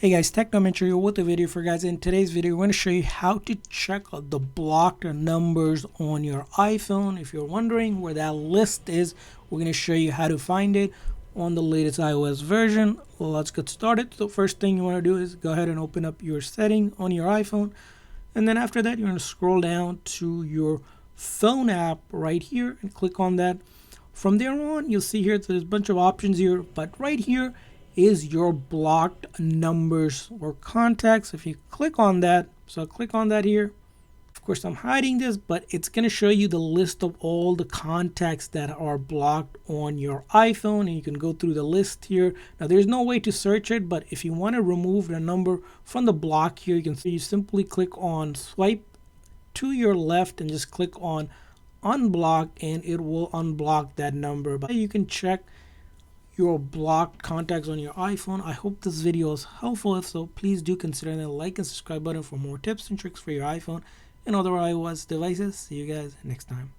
Hey guys, Technomentary here with a video for guys. In today's video, we're going to show you how to check the blocked numbers on your iPhone. If you're wondering where that list is, we're going to show you how to find it on the latest iOS version. Well, let's get started. So first thing you want to do is go ahead and open up your setting on your iPhone. And then after that, you're going to scroll down to your phone app right here and click on that. From there on, you'll see here there's a bunch of options here, but right here is your blocked numbers or contacts. If you click on that, so click on that here. Of course, I'm hiding this, but it's going to show you the list of all the contacts that are blocked on your iPhone, and you can go through the list here. Now, there's no way to search it, but if you want to remove the number from the block here, you can see you simply click on swipe to your left and just click on unblock, and it will unblock that number. But you can check your blocked contacts on your iPhone. I hope this video is helpful. If so, please do consider the like and subscribe button for more tips and tricks for your iPhone and other iOS devices. See you guys next time.